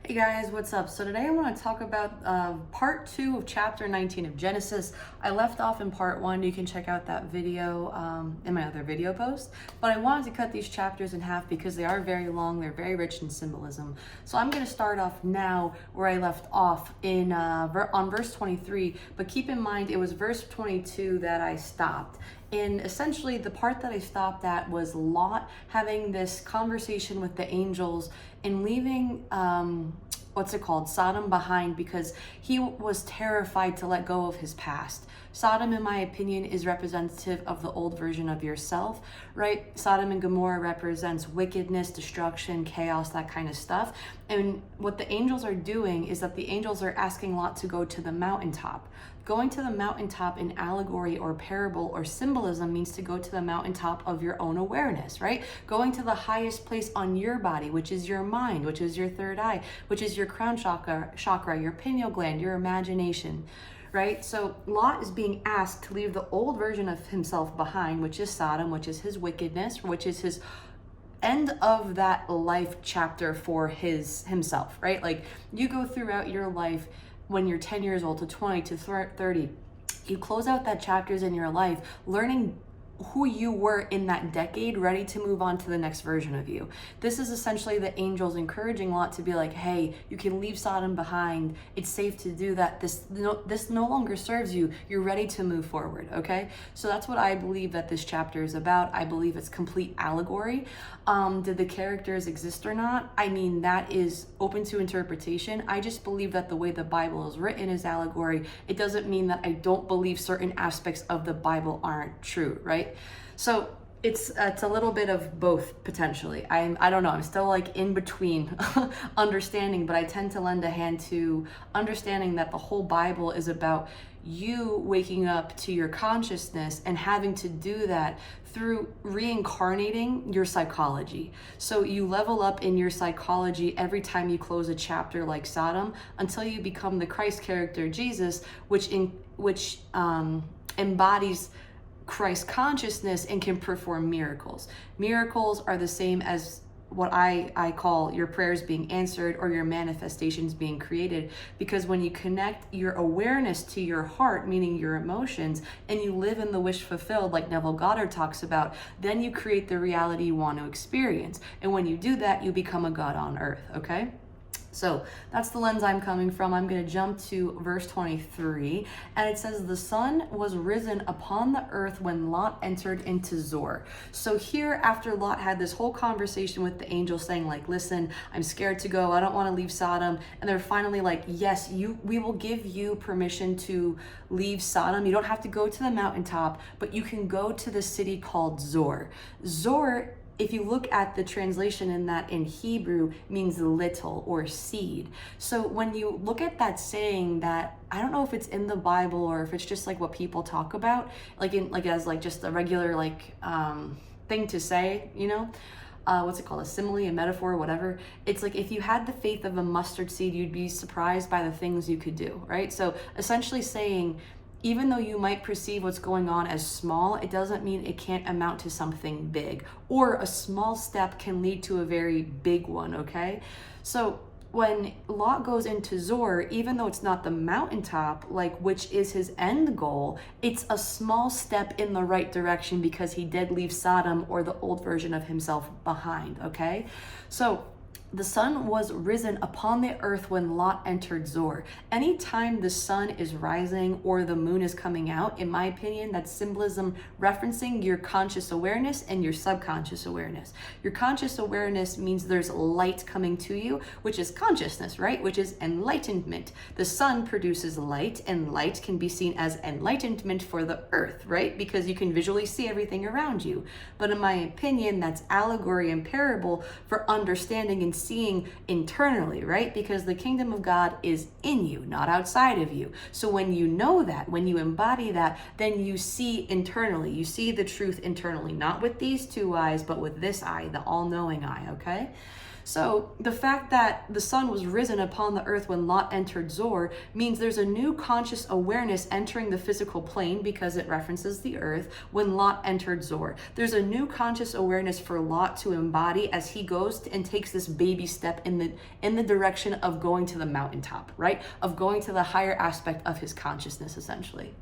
Hey guys, what's up? So today I want to talk about part 2 of chapter 19 of Genesis. I left off in part 1. You can check out that video in my other video post. But I wanted to cut these chapters in half because they are very long. They're very rich in symbolism. So I'm going to start off now where I left off on verse 23. But keep in mind, it was verse 22 that I stopped. And essentially the part that I stopped at was Lot having this conversation with the angels and leaving Sodom behind because he was terrified to let go of his past. Sodom, in my opinion, is representative of the old version of yourself, right? Sodom and Gomorrah represents wickedness, destruction, chaos, that kind of stuff. And what the angels are doing is that the angels are asking Lot to go to the mountaintop. Going to the mountaintop in allegory or parable or symbolism means to go to the mountaintop of your own awareness, right? Going to the highest place on your body, which is your mind, which is your third eye, which is your crown chakra, your pineal gland, your imagination, right? So Lot is being asked to leave the old version of himself behind, which is Sodom, which is his wickedness, which is his end of that life chapter for himself, right? Like you go throughout your life when you're 10 years old to 20 to 30, you close out that chapters in your life learning who you were in that decade, ready to move on to the next version of you. This is essentially the angels encouraging Lot to be like, hey, you can leave Sodom behind. It's safe to do that. This no longer serves you. You're ready to move forward, okay? So that's what I believe that this chapter is about. I believe it's complete allegory. Did the characters exist or not? I mean, that is open to interpretation. I just believe that the way the Bible is written is allegory. It doesn't mean that I don't believe certain aspects of the Bible aren't true, right? So it's a little bit of both potentially. I don't know. I'm still like in between understanding, but I tend to lend a hand to understanding that the whole Bible is about you waking up to your consciousness and having to do that through reincarnating your psychology. So you level up in your psychology every time you close a chapter like Sodom until you become the Christ character Jesus, which embodies Christ consciousness and can perform miracles. Miracles are the same as what I call your prayers being answered or your manifestations being created, because when you connect your awareness to your heart, meaning your emotions, and you live in the wish fulfilled like Neville Goddard talks about, then you create the reality you want to experience. And when you do that, you become a God on earth, okay? So that's the lens I'm coming from. I'm going to jump to verse 23, and it says, the sun was risen upon the earth when Lot entered into Zoar. So here, after Lot had this whole conversation with the angel saying like, listen, I'm scared to go. I don't want to leave Sodom. And they're finally like, yes, we will give you permission to leave Sodom. You don't have to go to the mountaintop, but you can go to the city called Zoar. Zoar, if you look at the translation in that in Hebrew, means little or seed. So when you look at that saying, that I don't know if it's in the Bible or if it's just like what people talk about, as just a regular thing to say, you know, what's it called, a simile, a metaphor, whatever. It's like if you had the faith of a mustard seed, you'd be surprised by the things you could do, right? So essentially saying, even though you might perceive what's going on as small, it doesn't mean it can't amount to something big. Or a small step can lead to a very big one, okay? So when Lot goes into Zoar, even though it's not the mountaintop, which is his end goal, it's a small step in the right direction because he did leave Sodom or the old version of himself behind, okay? So the sun was risen upon the earth when Lot entered Zoar. Anytime the sun is rising or the moon is coming out, in my opinion, that's symbolism referencing your conscious awareness and your subconscious awareness. Your conscious awareness means there's light coming to you, which is consciousness, right? Which is enlightenment. The sun produces light, and light can be seen as enlightenment for the earth, right? Because you can visually see everything around you. But in my opinion, that's allegory and parable for understanding and seeing internally, right? Because the kingdom of God is in you, not outside of you. So when you know that, when you embody that, then you see internally. You see the truth internally, not with these two eyes, but with this eye, the all-knowing eye, okay? So the fact that the sun was risen upon the earth when Lot entered Zoar means there's a new conscious awareness entering the physical plane, because it references the earth, when Lot entered Zoar. There's a new conscious awareness for Lot to embody as he goes and takes this baby step in the direction of going to the mountaintop, right? Of going to the higher aspect of his consciousness, essentially.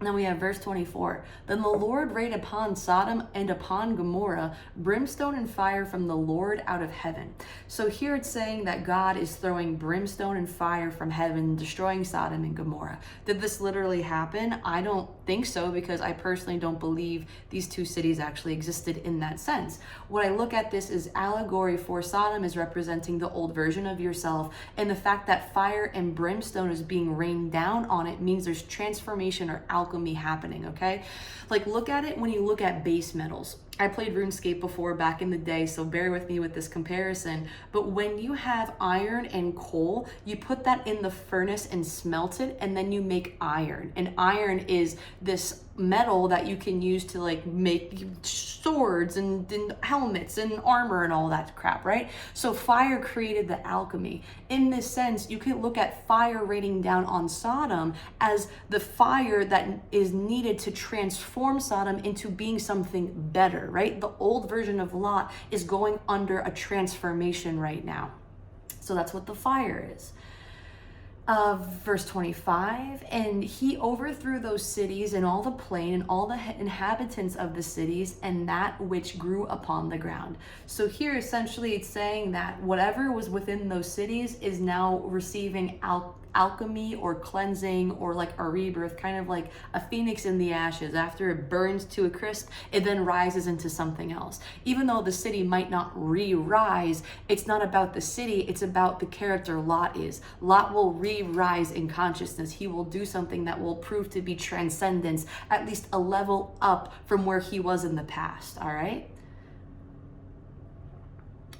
Then we have verse 24. Then the Lord rained upon Sodom and upon Gomorrah brimstone and fire from the Lord out of heaven. So here it's saying that God is throwing brimstone and fire from heaven, destroying Sodom and Gomorrah. Did this literally happen? I don't think so, because I personally don't believe these two cities actually existed in that sense. What I look at this is allegory for Sodom is representing the old version of yourself, and the fact that fire and brimstone is being rained down on it means there's transformation or alchemy happening, okay? Like, look at it when you look at base metals. I played RuneScape before back in the day, so bear with me with this comparison. But when you have iron and coal, you put that in the furnace and smelt it, and then you make iron. And iron is this metal that you can use to like make swords and helmets and armor and all that crap, right? So fire created the alchemy. In this sense, you can look at fire raining down on Sodom as the fire that is needed to transform Sodom into being something better, right? The old version of Lot is going under a transformation right now. So that's what the fire is. Verse 25, and he overthrew those cities and all the plain and all the inhabitants of the cities and that which grew upon the ground. So here essentially it's saying that whatever was within those cities is now receiving alchemy or cleansing, or like a rebirth, kind of like a phoenix in the ashes. After it burns to a crisp, it then rises into something else. Even though the city might not re-rise, it's not about the city, it's about the character Lot is. Lot will re-rise in consciousness. He will do something that will prove to be transcendence, at least a level up from where he was in the past, all right?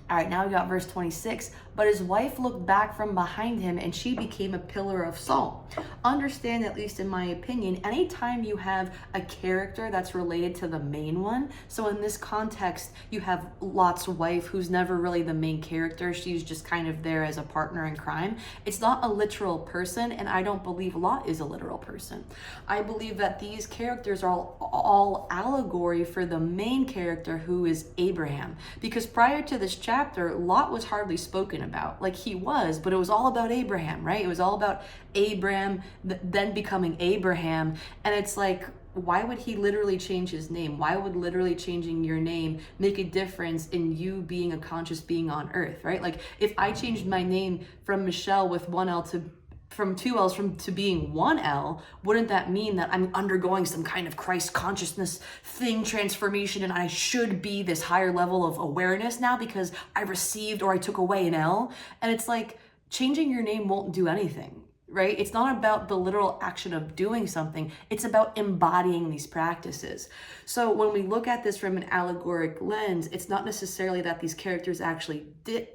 All right, now we got verse 26. But his wife looked back from behind him, and she became a pillar of salt. Understand, at least in my opinion, anytime you have a character that's related to the main one, so in this context, you have Lot's wife, who's never really the main character. She's just kind of there as a partner in crime. It's not a literal person, and I don't believe Lot is a literal person. I believe that these characters are all allegory for the main character, who is Abraham. Because prior to this chapter, Lot was hardly spoken about. Like, he was, but it was all about Abraham, right? It was all about Abram then becoming Abraham. And it's like, why would he literally change his name? Why would literally changing your name make a difference in you being a conscious being on earth, right? Like, if I changed my name from Michelle with one L to from two L's to being one L, wouldn't that mean that I'm undergoing some kind of Christ consciousness thing, transformation, and I should be this higher level of awareness now because I received or I took away an L? And it's like, changing your name won't do anything, right? It's not about the literal action of doing something. It's about embodying these practices. So when we look at this from an allegoric lens, it's not necessarily that these characters actually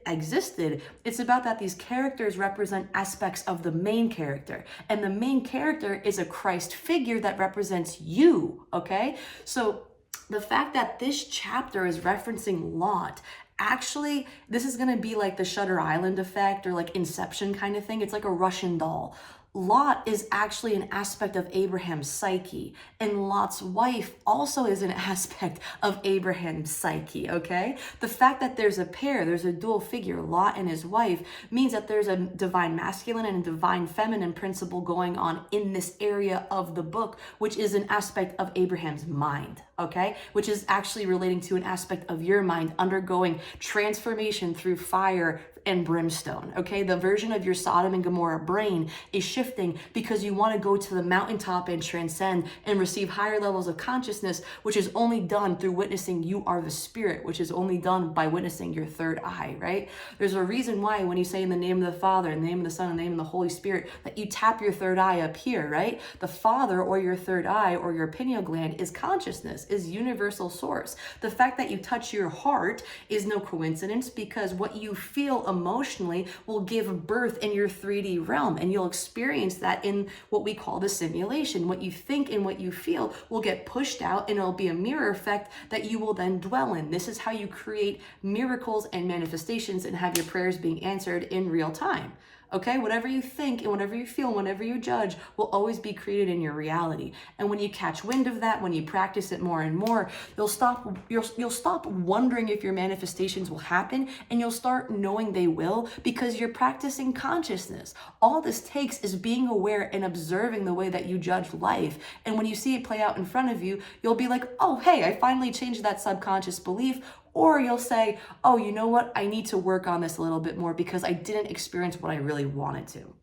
existed. It's about that these characters represent aspects of the main character. And the main character is a Christ figure that represents you, okay? So the fact that this chapter is referencing Lot, actually, this is going to be like the Shutter Island effect or like Inception kind of thing. It's like a Russian doll. Lot is actually an aspect of Abraham's psyche, and Lot's wife also is an aspect of Abraham's psyche, okay? The fact that there's a pair, there's a dual figure, Lot and his wife, means that there's a divine masculine and a divine feminine principle going on in this area of the book, which is an aspect of Abraham's mind, okay? Which is actually relating to an aspect of your mind undergoing transformation through fire and brimstone, okay? The version of your Sodom and Gomorrah brain is shifting because you want to go to the mountaintop and transcend and receive higher levels of consciousness, which is only done through witnessing you are the spirit, which is only done by witnessing your third eye, right? There's a reason why when you say in the name of the Father, in the name of the Son, in the name of the Holy Spirit, that you tap your third eye up here, right? The Father or your third eye or your pineal gland is consciousness, is universal source. The fact that you touch your heart is no coincidence, because what you feel emotionally will give birth in your 3D realm, and you'll experience experience that in what we call the simulation. What you think and what you feel will get pushed out, and it'll be a mirror effect that you will then dwell in. This is how you create miracles and manifestations and have your prayers being answered in real time. Okay, whatever you think and whatever you feel, whatever you judge will always be created in your reality. And when you catch wind of that, when you practice it more and more, you'll stop wondering if your manifestations will happen, and you'll start knowing they will, because you're practicing consciousness. All this takes is being aware and observing the way that you judge life. And when you see it play out in front of you, you'll be like, oh, hey, I finally changed that subconscious belief. Or you'll say, oh, you know what? I need to work on this a little bit more because I didn't experience what I really wanted to.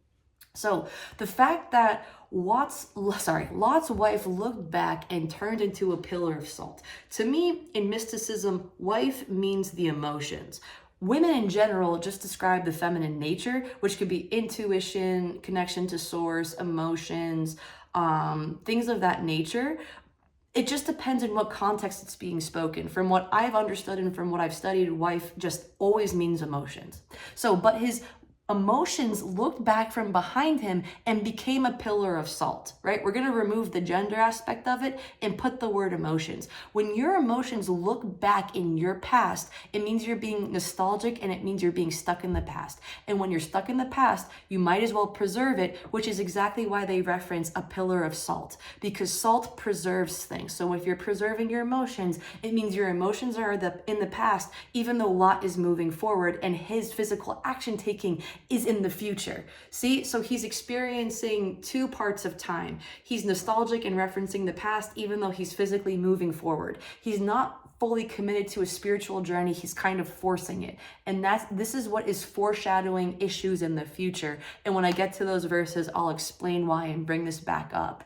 So the fact that Lot's wife looked back and turned into a pillar of salt. To me, in mysticism, wife means the emotions. Women in general just describe the feminine nature, which could be intuition, connection to source, emotions, things of that nature. It just depends on what context it's being spoken. From what I've understood and from what I've studied, wife just always means emotions. So, but his emotions looked back from behind him and became a pillar of salt, right? We're going to remove the gender aspect of it and put the word emotions. When your emotions look back in your past, it means you're being nostalgic, and it means you're being stuck in the past. And when you're stuck in the past, you might as well preserve it, which is exactly why they reference a pillar of salt, because salt preserves things. So if you're preserving your emotions, it means your emotions are in the past, even though Lot is moving forward and his physical action taking is in the future. See, so he's experiencing two parts of time. He's nostalgic and referencing the past, even though he's physically moving forward. He's not fully committed to a spiritual journey. He's kind of forcing it. And this is what is foreshadowing issues in the future. And when I get to those verses, I'll explain why and bring this back up.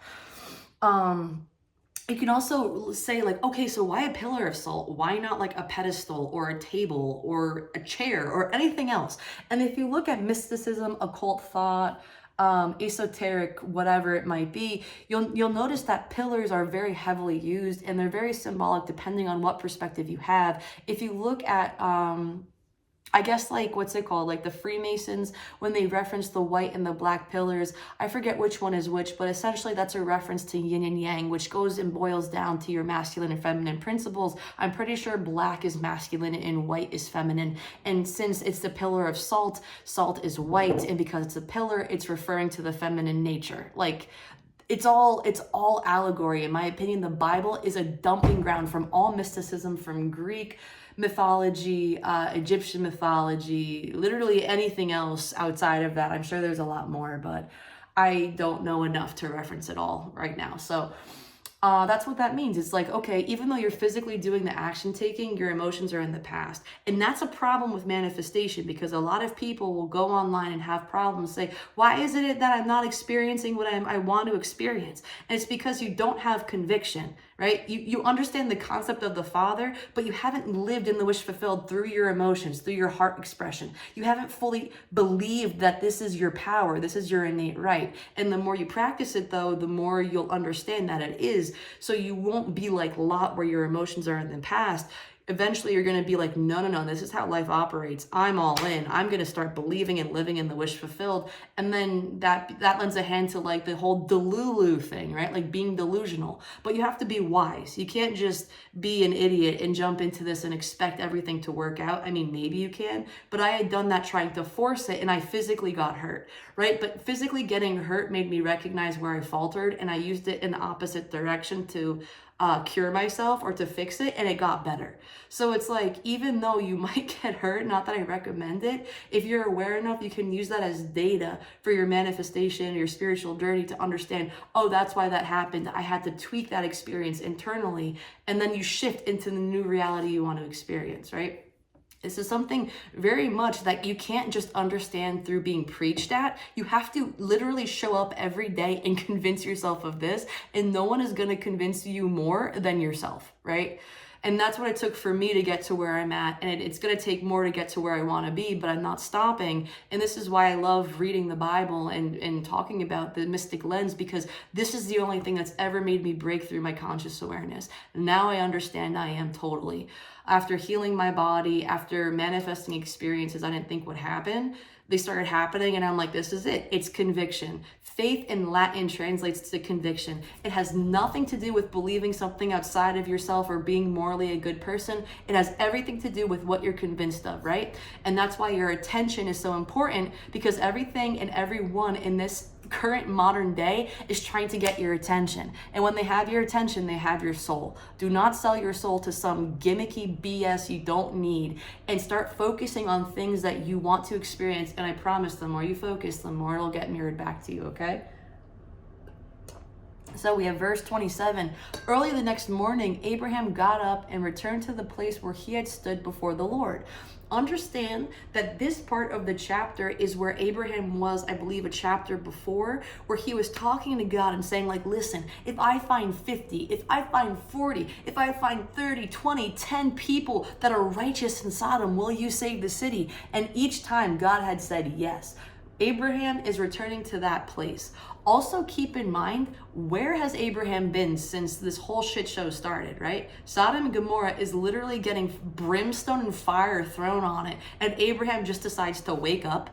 You can also say like, okay, so why a pillar of salt? Why not like a pedestal or a table or a chair or anything else? And if you look at mysticism, occult thought, esoteric, whatever it might be, you'll notice that pillars are very heavily used, and they're very symbolic depending on what perspective you have. If you look at, I guess like, what's it called? Like the Freemasons, when they reference the white and the black pillars, I forget which one is which, but essentially that's a reference to yin and yang, which goes and boils down to your masculine and feminine principles. I'm pretty sure black is masculine and white is feminine. And since it's the pillar of salt, salt is white. And because it's a pillar, it's referring to the feminine nature. Like, it's all allegory. In my opinion, the Bible is a dumping ground from all mysticism, from Greek mythology, Egyptian mythology, literally anything else outside of that. I'm sure there's a lot more, but I don't know enough to reference it all right now. So that's what that means. It's like, okay, even though you're physically doing the action taking, your emotions are in the past. And that's a problem with manifestation, because a lot of people will go online and have problems, say, why isn't it that I'm not experiencing what I want to experience? And it's because you don't have conviction, right? You understand the concept of the Father, but you haven't lived in the wish fulfilled through your emotions, through your heart expression. You haven't fully believed that this is your power, this is your innate right. And the more you practice it, though, the more you'll understand that it is. So you won't be like Lot, where your emotions are in the past. Eventually you're going to be like, no, this is how life operates. I'm all in. I'm going to start believing and living in the wish fulfilled. And then that lends a hand to like the whole delulu thing, right? Like being delusional. But you have to be wise. You can't just be an idiot and jump into this and expect everything to work out. I mean, maybe you can, but I had done that trying to force it, and I physically got hurt, right? But physically getting hurt made me recognize where I faltered, and I used it in the opposite direction to cure myself or to fix it, and it got better. So it's like, even though you might get hurt, not that I recommend it, if you're aware enough, you can use that as data for your manifestation, your spiritual journey, to understand, oh, that's why that happened. I had to tweak that experience internally, and then you shift into the new reality you want to experience, right? This is something very much that you can't just understand through being preached at. You have to literally show up every day and convince yourself of this, and no one is going to convince you more than yourself, right? And that's what it took for me to get to where I'm at. And it's going to take more to get to where I want to be, but I'm not stopping. And this is why I love reading the Bible and talking about the mystic lens, because this is the only thing that's ever made me break through my conscious awareness. Now I understand I am totally. after healing my body, after manifesting experiences I didn't think would happen, they started happening, and I'm like, this is it. It's conviction. Faith in Latin translates to conviction. It has nothing to do with believing something outside of yourself or being morally a good person. It has everything to do with what you're convinced of, right? And that's why your attention is so important, because everything and everyone in this current modern day is trying to get your attention. And when they have your attention, they have your soul. Do not sell your soul to some gimmicky BS you don't need, and start focusing on things that you want to experience. And I promise, the more you focus, the more it'll get mirrored back to you, okay? So we have verse 27. Early the next morning, Abraham got up and returned to the place where he had stood before the Lord. Understand that this part of the chapter is where Abraham was, I believe, a chapter before, where he was talking to God and saying, like, listen, if I find 50, if I find 40, if I find 30, 20, 10 people that are righteous in Sodom, will you save the city? And each time God had said yes. Abraham is returning to that place. Also keep in mind, where has Abraham been since this whole shit show started, right? Sodom and Gomorrah is literally getting brimstone and fire thrown on it, and Abraham just decides to wake up.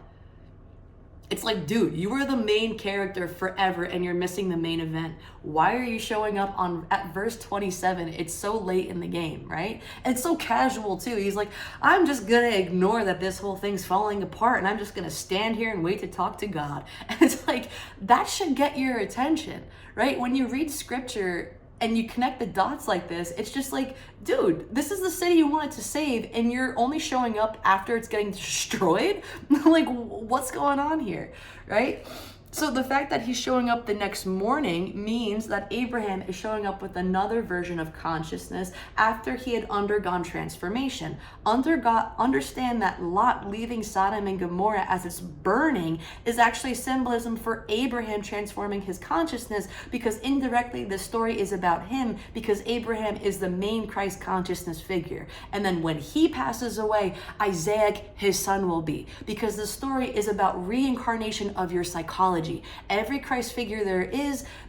It's like, dude, you were the main character forever and you're missing the main event. Why are you showing up at verse 27? It's so late in the game, right? And it's so casual too. He's like, I'm just gonna ignore that this whole thing's falling apart, and I'm just gonna stand here and wait to talk to God. And it's like, that should get your attention, right? When you read scripture and you connect the dots like this, it's just like, dude, this is the city you wanted to save, and you're only showing up after it's getting destroyed? Like, what's going on here, right? So the fact that he's showing up the next morning means that Abraham is showing up with another version of consciousness after he had undergone transformation. Understand that Lot leaving Sodom and Gomorrah as it's burning is actually symbolism for Abraham transforming his consciousness, because indirectly the story is about him, because Abraham is the main Christ consciousness figure. And then when he passes away, Isaac, his son, will be, because the story is about reincarnation of your psychology. Every Christ figure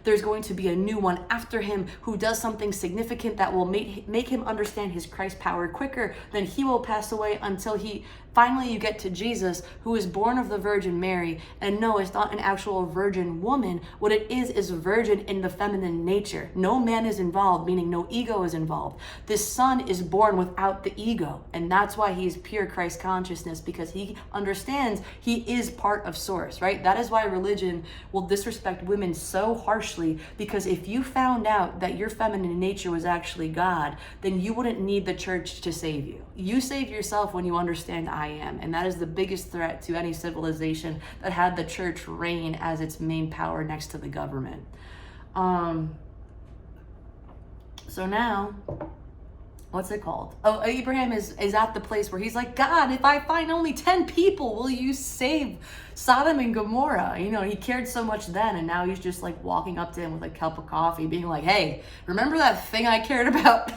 there's going to be a new one after him who does something significant that will make him understand his Christ power quicker. Then he will pass away until finally you get to Jesus, who is born of the Virgin Mary. And no, it's not an actual virgin woman. What it is virgin in the feminine nature. No man is involved, meaning no ego is involved. This son is born without the ego. And that's why he is pure Christ consciousness, because he understands he is part of source, right? That is why religion will disrespect women so harshly, because if you found out that your feminine nature was actually God, then you wouldn't need the church to save you. You save yourself when you understand I am. And that is the biggest threat to any civilization that had the church reign as its main power next to the government. So now, what's it called? Oh, Abraham is at the place where he's like, God, if I find only 10 people, will you save Sodom and Gomorrah? You know, he cared so much then, and now he's just like walking up to him with a cup of coffee, being like, hey, remember that thing I cared about?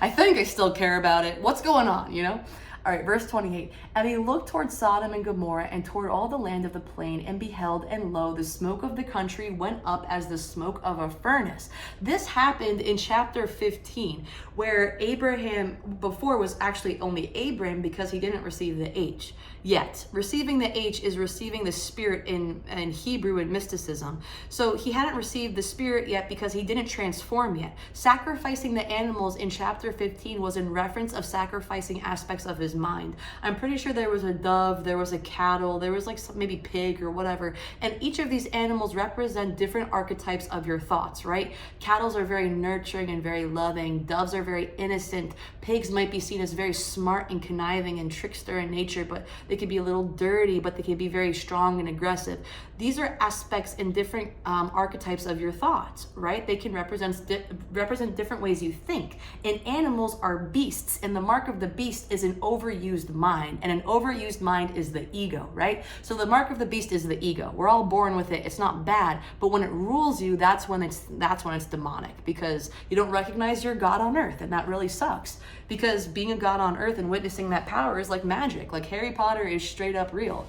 I think I still care about it. What's going on, you know? All right, verse 28. And he looked toward Sodom and Gomorrah and toward all the land of the plain, and beheld, and lo, the smoke of the country went up as the smoke of a furnace. This happened in chapter 15, where Abraham before was actually only Abram, because he didn't receive the H yet. Receiving the H is receiving the Spirit in Hebrew and mysticism. So he hadn't received the Spirit yet because he didn't transform yet. Sacrificing the animals in chapter 15 was in reference of sacrificing aspects of his mind. I'm pretty sure there was a dove, there was a cattle, there was like maybe pig or whatever, and each of these animals represent different archetypes of your thoughts, right? Cattles are very nurturing and very loving. Doves are very innocent. Pigs might be seen as very smart and conniving and trickster in nature, but they could be a little dirty, but they can be very strong and aggressive. These are aspects in different archetypes of your thoughts, right? They can represent different ways you think. And animals are beasts, and the mark of the beast is an overused mind, and an overused mind is the ego, right? So the mark of the beast is the ego. We're all born with it. It's not bad, but when it rules you, that's when it's demonic, because you don't recognize your God on earth, and that really sucks. Because being a God on earth and witnessing that power is like magic. Like Harry Potter is straight up real.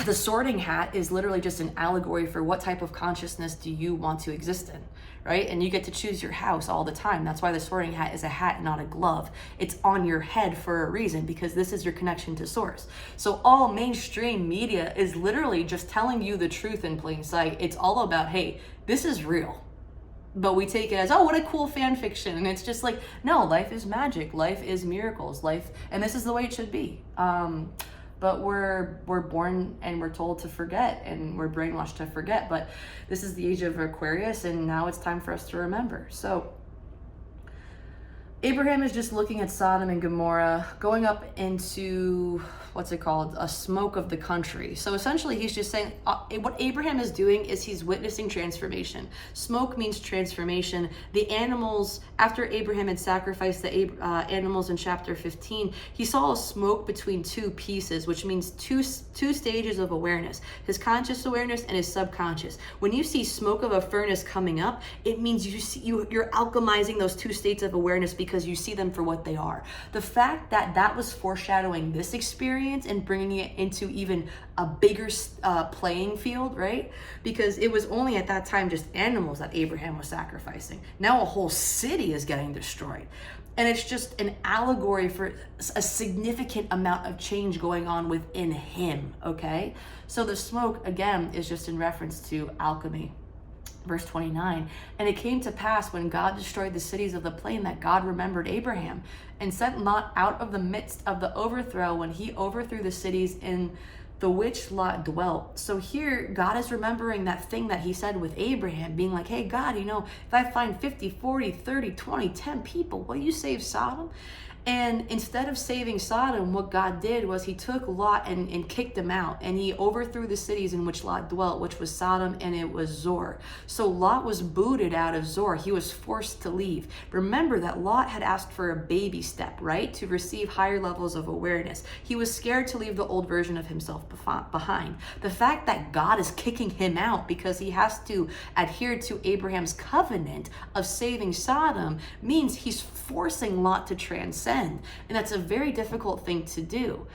the sorting hat is literally just an allegory for what type of consciousness do you want to exist in, right? And you get to choose your house all the time. That's why the sorting hat is a hat, not a glove. It's on your head for a reason, because this is your connection to source. So all mainstream media is literally just telling you the truth in plain sight. It's all about, hey, this is real. But we take it as, oh, what a cool fan fiction. And it's just like, no, life is magic. Life is miracles. And this is the way it should be. But we're born and we're told to forget, and we're brainwashed to forget. But this is the age of Aquarius, and now it's time for us to remember. So Abraham is just looking at Sodom and Gomorrah, going up into, what's it called, a smoke of the country. So essentially he's just saying, what Abraham is doing is he's witnessing transformation. Smoke means transformation. The animals, after Abraham had sacrificed the animals in chapter 15, he saw a smoke between two pieces, which means two stages of awareness, his conscious awareness and his subconscious. When you see smoke of a furnace coming up, it means you're alchemizing those two states of awareness, because you see them for what they are. The fact that that was foreshadowing this experience and bringing it into even a bigger playing field, right? Because it was only at that time just animals that Abraham was sacrificing. Now a whole city is getting destroyed. And it's just an allegory for a significant amount of change going on within him, okay? So the smoke, again, is just in reference to alchemy. Verse 29, and it came to pass when God destroyed the cities of the plain that God remembered Abraham and sent Lot out of the midst of the overthrow when he overthrew the cities in the which Lot dwelt. So here, God is remembering that thing that he said with Abraham, being like, hey, God, if I find 50, 40, 30, 20, 10 people, will you save Sodom? And instead of saving Sodom, what God did was he took Lot and kicked him out, and he overthrew the cities in which Lot dwelt, which was Sodom and it was Zoar. So Lot was booted out of Zoar. He was forced to leave. Remember that Lot had asked for a baby step, right? To receive higher levels of awareness. He was scared to leave the old version of himself behind. The fact that God is kicking him out because he has to adhere to Abraham's covenant of saving Sodom means he's forcing Lot to transcend. And that's a very difficult thing to do.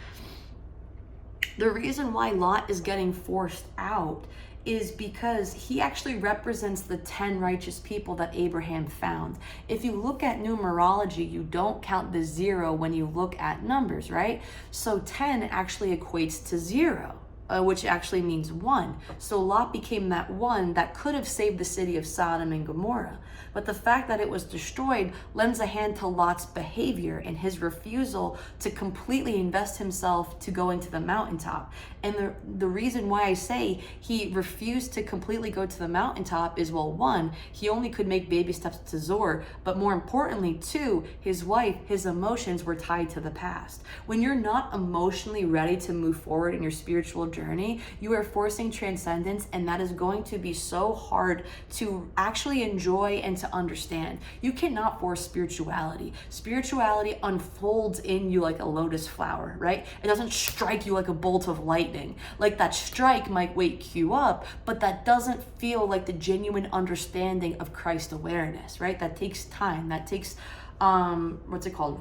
The reason why Lot is getting forced out is because he actually represents the 10 righteous people that Abraham found. If you look at numerology, you don't count the 0 when you look at numbers, right? So 10 actually equates to 0. Which actually means 1. So Lot became that 1 that could have saved the city of Sodom and Gomorrah. But the fact that it was destroyed lends a hand to Lot's behavior and his refusal to completely invest himself to going to the mountaintop. And the reason why I say he refused to completely go to the mountaintop is, well, 1, he only could make baby steps to Zoar, but more importantly, 2, his wife, his emotions were tied to the past. When you're not emotionally ready to move forward in your spiritual journey, you are forcing transcendence, and that is going to be so hard to actually enjoy and to understand. You cannot force spirituality. Spirituality unfolds in you like a lotus flower, right? It doesn't strike you like a bolt of lightning. Like that strike might wake you up, but that doesn't feel like the genuine understanding of Christ awareness, right? That takes time. That takes, what's it called?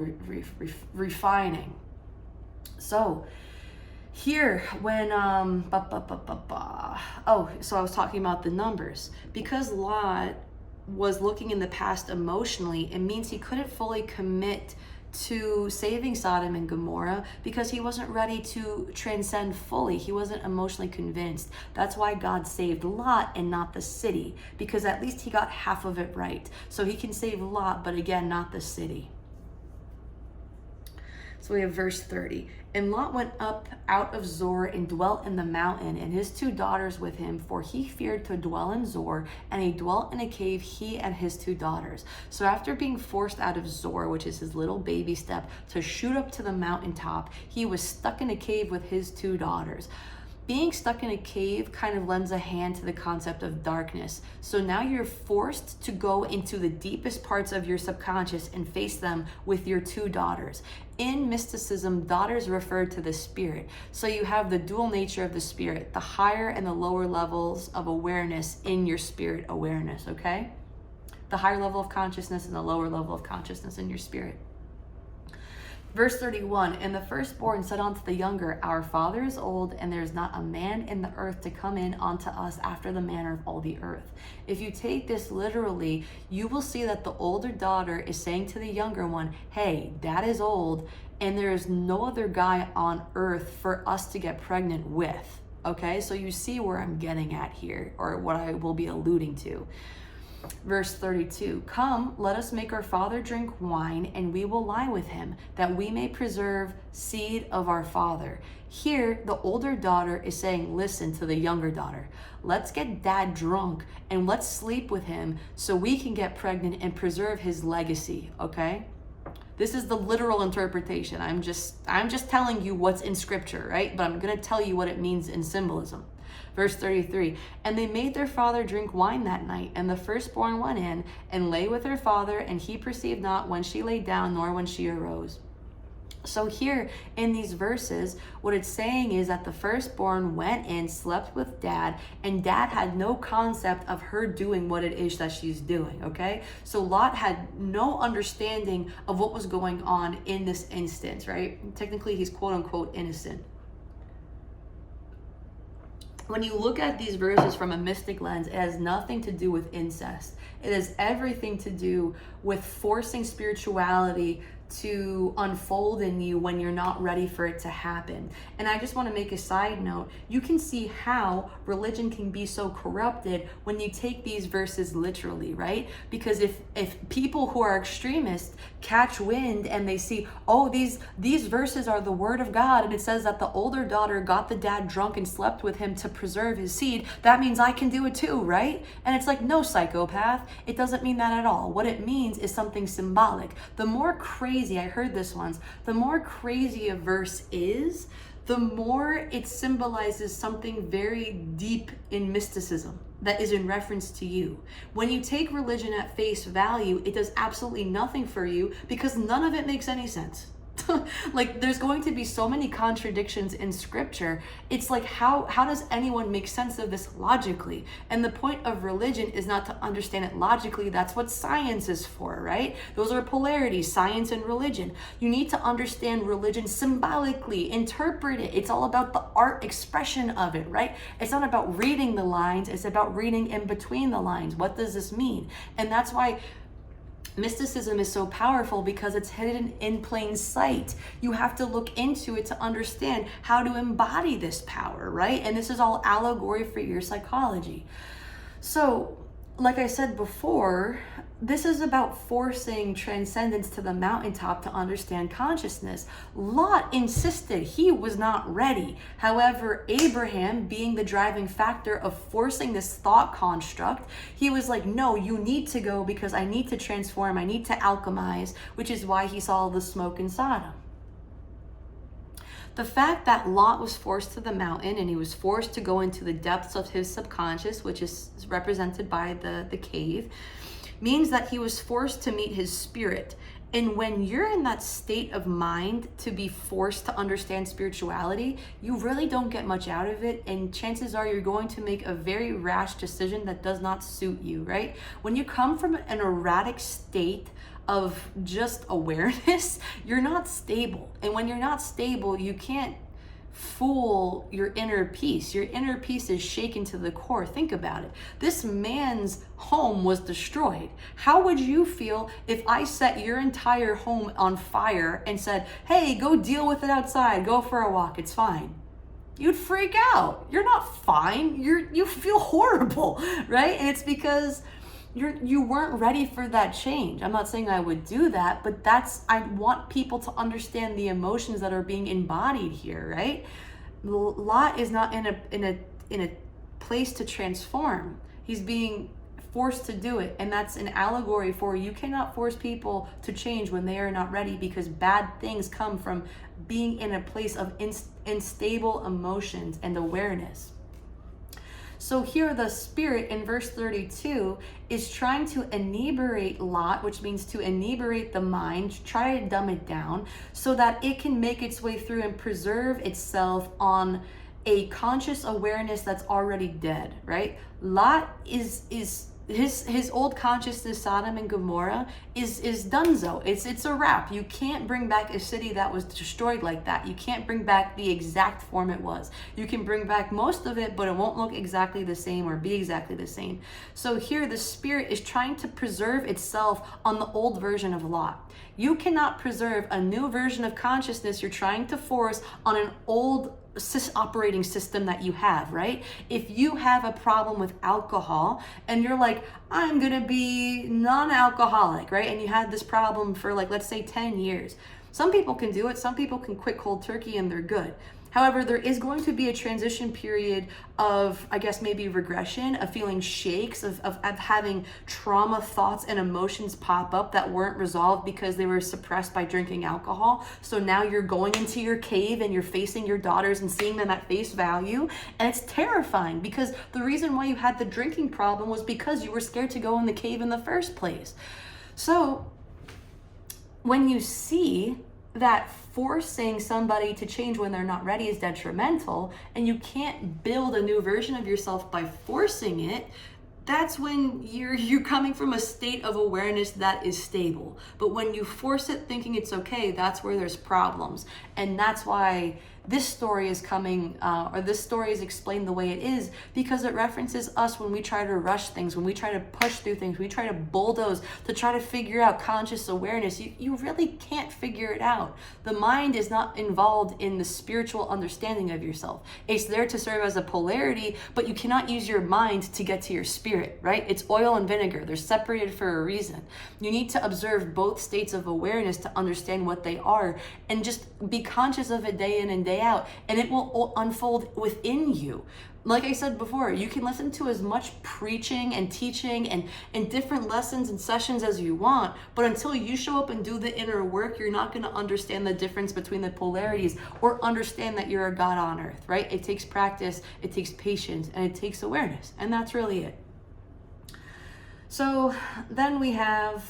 Refining. So here, when, so I was talking about the numbers. Because Lot was looking in the past emotionally, it means he couldn't fully commit to saving Sodom and Gomorrah because he wasn't ready to transcend fully. He wasn't emotionally convinced. That's why God saved Lot and not the city, because at least he got half of it right. So he can save Lot, but again, not the city. So we have verse 30. And Lot went up out of Zoar and dwelt in the mountain, and his 2 daughters with him, for he feared to dwell in Zoar, and he dwelt in a cave, he and his 2 daughters. So after being forced out of Zoar, which is his little baby step, to shoot up to the mountaintop, he was stuck in a cave with his 2 daughters. Being stuck in a cave kind of lends a hand to the concept of darkness. So now you're forced to go into the deepest parts of your subconscious and face them with your 2 daughters. In mysticism, daughters refer to the spirit. So you have the dual nature of the spirit, the higher and the lower levels of awareness in your spirit awareness, okay? The higher level of consciousness and the lower level of consciousness in your spirit. Verse 31, and the firstborn said unto the younger, Our father is old, and there is not a man in the earth to come in unto us after the manner of all the earth. If you take this literally, you will see that the older daughter is saying to the younger one, hey, dad is old, and there is no other guy on earth for us to get pregnant with. Okay, so you see where I'm getting at here, or what I will be alluding to. Verse 32, come, let us make our father drink wine, and we will lie with him, that we may preserve seed of our father. Here, the older daughter is saying, listen to the younger daughter. Let's get dad drunk, and let's sleep with him so we can get pregnant and preserve his legacy, okay? This is the literal interpretation. I'm just telling you what's in scripture, right? But I'm going to tell you what it means in symbolism. Verse 33, and they made their father drink wine that night, and the firstborn went in and lay with her father, and he perceived not when she lay down, nor when she arose. So here in these verses, what it's saying is that the firstborn went in, slept with dad, and dad had no concept of her doing what it is that she's doing, okay? So Lot had no understanding of what was going on in this instance, right? Technically, he's quote unquote innocent. When you look at these verses from a mystic lens, it has nothing to do with incest. It has everything to do with forcing spirituality to unfold in you when you're not ready for it to happen. And I just want to make a side note. You can see how religion can be so corrupted when you take these verses literally, right? Because if people who are extremists catch wind and they see, oh, these verses are the word of God, and it says that the older daughter got the dad drunk and slept with him to preserve his seed, that means I can do it too, right? And it's like, no, psychopath. It doesn't mean that at all. What it means is something symbolic. The more crazy, I heard this once, the more crazy a verse is, the more it symbolizes something very deep in mysticism that is in reference to you. When you take religion at face value, it does absolutely nothing for you because none of it makes any sense. Like, there's going to be so many contradictions in scripture. It's like, how does anyone make sense of this logically? And the point of religion is not to understand it logically. That's what science is for, right? Those are polarities, science and religion. You need to understand religion symbolically, interpret it. It's all about the art expression of it, right? It's not about reading the lines. It's about reading in between the lines. What does this mean? And that's why mysticism is so powerful, because it's hidden in plain sight. You have to look into it to understand how to embody this power, right? And this is all allegory for your psychology. So, like I said before, this is about forcing transcendence to the mountaintop to understand consciousness. Lot insisted he was not ready. However, Abraham, being the driving factor of forcing this thought construct, he was like, no, you need to go because I need to transform, I need to alchemize, which is why he saw the smoke in Sodom. The fact that Lot was forced to the mountain and he was forced to go into the depths of his subconscious, which is represented by the cave, means that he was forced to meet his spirit. And when you're in that state of mind to be forced to understand spirituality, you really don't get much out of it. And chances are you're going to make a very rash decision that does not suit you, right? When you come from an erratic state of just awareness, you're not stable. And when you're not stable, you can't fool your inner peace. Your inner peace is shaken to the core. Think about it. This man's home was destroyed. How would you feel if I set your entire home on fire and said, hey, go deal with it outside, go for a walk, it's fine? You'd freak out. You're not fine. You feel horrible, right? And it's because you weren't ready for that change. I'm not saying I would do that, but I want people to understand the emotions that are being embodied here, right? Lot is not in a place to transform. He's being forced to do it, and that's an allegory for you cannot force people to change when they are not ready, because bad things come from being in a place of unstable emotions and awareness. So here the spirit in verse 32 is trying to inebriate Lot, which means to inebriate the mind, try to dumb it down so that it can make its way through and preserve itself on a conscious awareness that's already dead, right? Lot is his old consciousness, Sodom and Gomorrah, is donezo. It's a wrap. You can't bring back a city that was destroyed like that. You can't bring back the exact form it was. You can bring back most of it, but it won't look exactly the same or be exactly the same. So here the spirit is trying to preserve itself on the old version of Lot. You cannot preserve a new version of consciousness you're trying to force on an old operating system that you have, right? If you have a problem with alcohol and you're like, I'm gonna be non-alcoholic, right? And you had this problem for like, let's say 10 years. Some people can do it. Some people can quit cold turkey and they're good. However, there is going to be a transition period of, I guess, maybe regression, of feeling shakes, of having trauma thoughts and emotions pop up that weren't resolved because they were suppressed by drinking alcohol. So now you're going into your cave and you're facing your daughters and seeing them at face value. And it's terrifying because the reason why you had the drinking problem was because you were scared to go in the cave in the first place. So when you see that forcing somebody to change when they're not ready is detrimental, and you can't build a new version of yourself by forcing it, that's when you're coming from a state of awareness that is stable. But when you force it thinking it's okay, that's where there's problems. And that's why this story is coming, or this story is explained the way it is, because it references us when we try to rush things, when we try to push through things, we try to bulldoze to try to figure out conscious awareness. You really can't figure it out. The mind is not involved in the spiritual understanding of yourself. It's there to serve as a polarity, but you cannot use your mind to get to your spirit, right? It's oil and vinegar. They're separated for a reason. You need to observe both states of awareness to understand what they are, and just be conscious of it day in and day out, and it will unfold within you. Like I said before, you can listen to as much preaching and teaching and different lessons and sessions as you want, but until you show up and do the inner work, you're not going to understand the difference between the polarities or understand that you're a God on earth, right? It takes practice, it takes patience, and it takes awareness, and that's really it. So then we have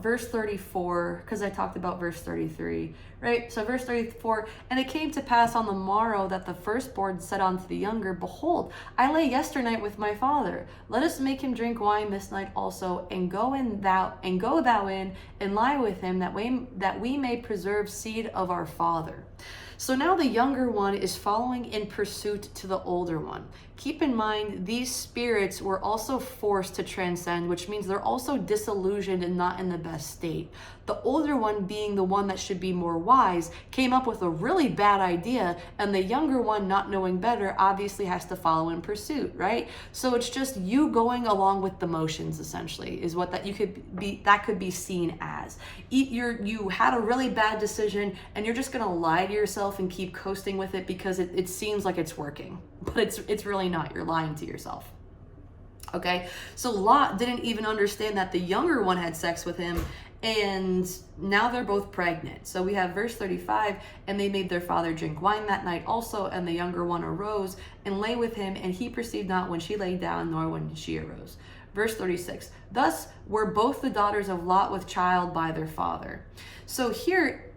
verse 34, because I talked about verse 33, right? So verse 34, and it came to pass on the morrow that the firstborn said unto the younger, Behold, I lay yesternight with my father. Let us make him drink wine this night also, and go thou in and lie with him, that we may preserve seed of our father. So now the younger one is following in pursuit to the older one. Keep in mind, these spirits were also forced to transcend, which means they're also disillusioned and not in the best state. The older one, being the one that should be more wise, came up with a really bad idea, and the younger one, not knowing better, obviously has to follow in pursuit, right? So it's just you going along with the motions, essentially, is what that could be seen as. You had a really bad decision, and you're just gonna lie to yourself and keep coasting with it because it seems like it's working, but it's really not. You're lying to yourself. Okay, so Lot didn't even understand that the younger one had sex with him, and now they're both pregnant. So we have verse 35, and they made their father drink wine that night also, and the younger one arose and lay with him, and he perceived not when she lay down, nor when she arose. Verse 36, thus were both the daughters of Lot with child by their father. So here,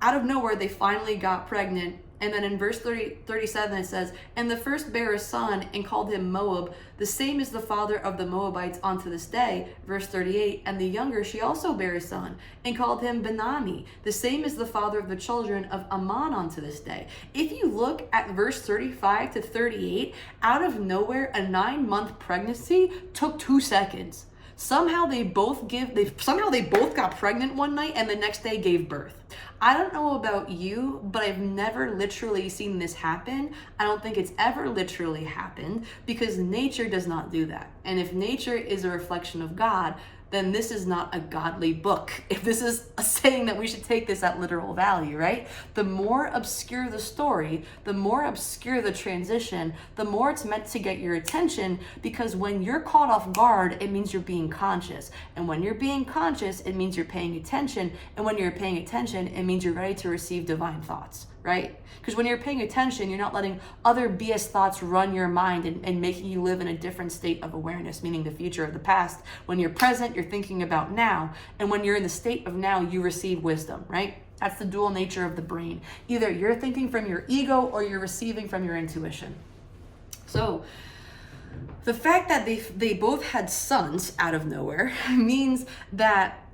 out of nowhere, they finally got pregnant. And then in verse 37, it says, and the first bare a son and called him Moab. The same is the father of the Moabites unto this day. Verse 38, and the younger, she also bare a son and called him Benami. The same is the father of the children of Ammon unto this day. If you look at verse 35 to 38, out of nowhere, a 9-month pregnancy took 2 seconds. Somehow they both got pregnant one night and the next day gave birth. I don't know about you, but I've never literally seen this happen. I don't think it's ever literally happened, because nature does not do that. And if nature is a reflection of God, then this is not a godly book. If this is a saying that we should take this at literal value, right? The more obscure the story, the more obscure the transition, the more it's meant to get your attention, because when you're caught off guard, it means you're being conscious. And when you're being conscious, it means you're paying attention. And when you're paying attention, it means you're ready to receive divine thoughts, right? Because when you're paying attention, you're not letting other BS thoughts run your mind and making you live in a different state of awareness, meaning the future or the past. When you're present, you're thinking about now. And when you're in the state of now, you receive wisdom, right? That's the dual nature of the brain. Either you're thinking from your ego or you're receiving from your intuition. So The fact that they both had sons out of nowhere means that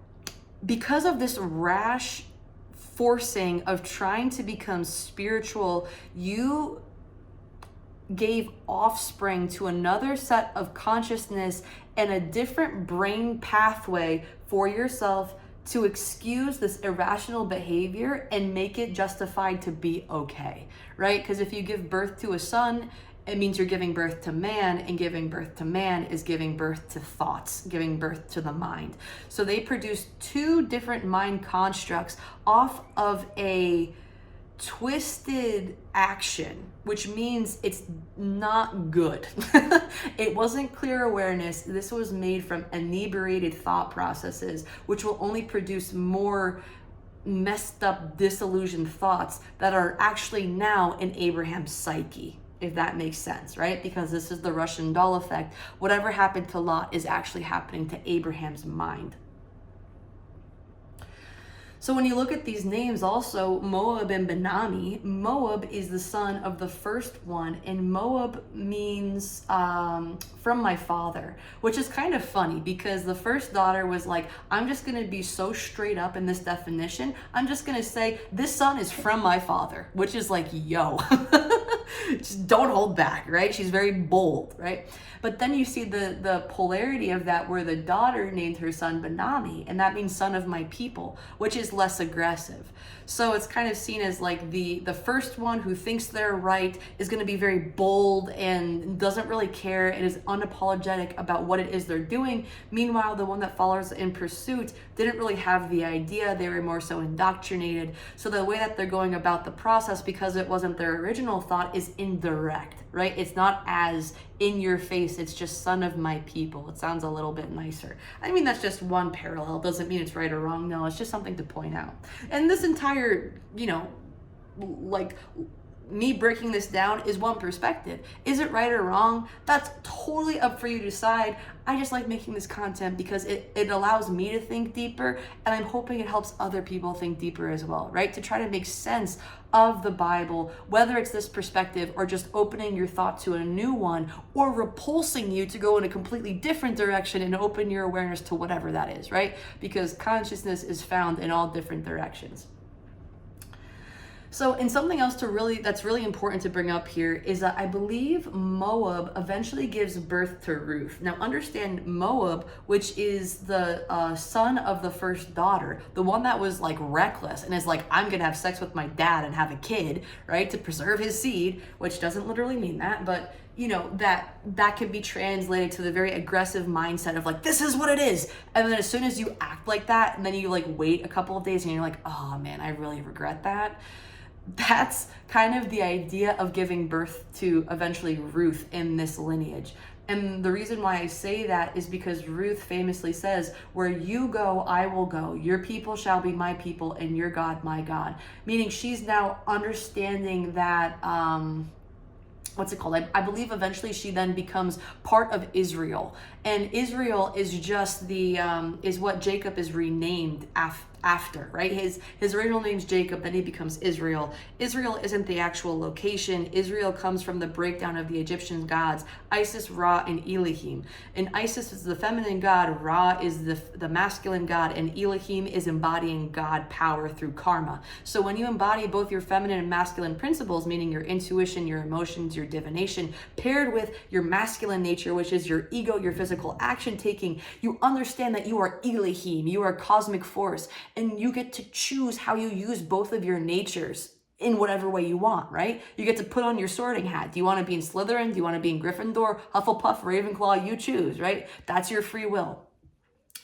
because of this rash forcing of trying to become spiritual, you gave offspring to another set of consciousness and a different brain pathway for yourself to excuse this irrational behavior and make it justified to be okay, right? Because if you give birth to a son, it means you're giving birth to man, and giving birth to man is giving birth to thoughts, giving birth to the mind. So they produce two different mind constructs off of a twisted action, which means it's not good. It wasn't clear awareness. This was made from inebriated thought processes, which will only produce more messed up, disillusioned thoughts that are actually now in Abraham's psyche, if that makes sense, right? Because this is the Russian doll effect. Whatever happened to Lot is actually happening to Abraham's mind. So when you look at these names also, Moab and Benami, Moab is the son of the first one, and Moab means from my father, which is kind of funny because the first daughter was like, I'm just going to be so straight up in this definition. I'm just going to say this son is from my father, which is like, yo, just don't hold back, right? She's very bold, right? But then you see the polarity of that where the daughter named her son Benami, and that means son of my people, which is less aggressive. So it's kind of seen as like the first one who thinks they're right is going to be very bold and doesn't really care and is unapologetic about what it is they're doing. Meanwhile, the one that follows in pursuit didn't really have the idea. They were more so indoctrinated. So the way that they're going about the process, because it wasn't their original thought, is indirect, right? It's not as in your face. It's just son of my people. It sounds a little bit nicer. I mean, that's just one parallel. Doesn't mean it's right or wrong. No, it's just something to point out. And this entire, like me breaking this down is one perspective. Is it right or wrong? That's totally up for you to decide. I just like making this content because it allows me to think deeper, and I'm hoping it helps other people think deeper as well, right? To try to make sense of the Bible, whether it's this perspective or just opening your thought to a new one, or repulsing you to go in a completely different direction and open your awareness to whatever that is, right? Because consciousness is found in all different directions. So, and something else that's really important to bring up here is that I believe Moab eventually gives birth to Ruth. Now, understand Moab, which is the son of the first daughter, the one that was like reckless and is like, I'm gonna have sex with my dad and have a kid, right, to preserve his seed, which doesn't literally mean that, but that could be translated to the very aggressive mindset of like, this is what it is. And then as soon as you act like that, and then you like wait a couple of days and you're like, oh man, I really regret that. That's kind of the idea of giving birth to eventually Ruth in this lineage. And the reason why I say that is because Ruth famously says, where you go, I will go. Your people shall be my people, and your God, my God. Meaning she's now understanding that, what's it called? I believe eventually she then becomes part of Israel. And Israel is just is what Jacob is renamed after, right? His original name's Jacob, then he becomes Israel. Israel isn't the actual location. Israel comes from the breakdown of the Egyptian gods, Isis, Ra, and Elohim. And Isis is the feminine god, Ra is the masculine god, and Elohim is embodying God power through karma. So when you embody both your feminine and masculine principles, meaning your intuition, your emotions, your divination, paired with your masculine nature, which is your ego, your physical action taking, you understand that you are Elohim, you are cosmic force, and you get to choose how you use both of your natures in whatever way you want, right? You get to put on your sorting hat. Do you want to be in Slytherin? Do you want to be in Gryffindor, Hufflepuff, Ravenclaw? You choose, right? That's your free will.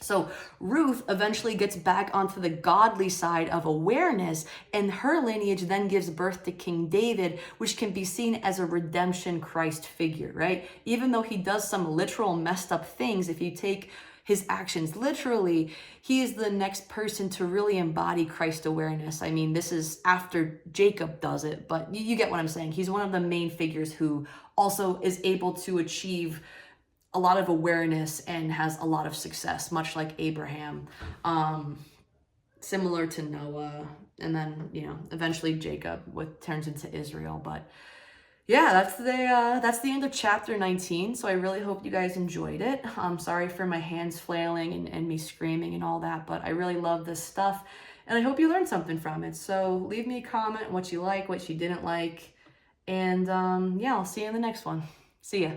So Ruth eventually gets back onto the godly side of awareness, and her lineage then gives birth to King David, which can be seen as a redemption Christ figure, right? Even though he does some literal messed up things, if you take his actions literally, he is the next person to really embody Christ awareness. I mean, this is after Jacob does it, but you get what I'm saying. He's one of the main figures who also is able to achieve a lot of awareness and has a lot of success, much like Abraham, similar to Noah, and then, eventually Jacob turns into Israel. But yeah, that's the end of chapter 19. So I really hope you guys enjoyed it. I'm sorry for my hands flailing and me screaming and all that, but I really love this stuff and I hope you learned something from it. So leave me a comment what you like, what you didn't like, and yeah, I'll see you in the next one. See ya.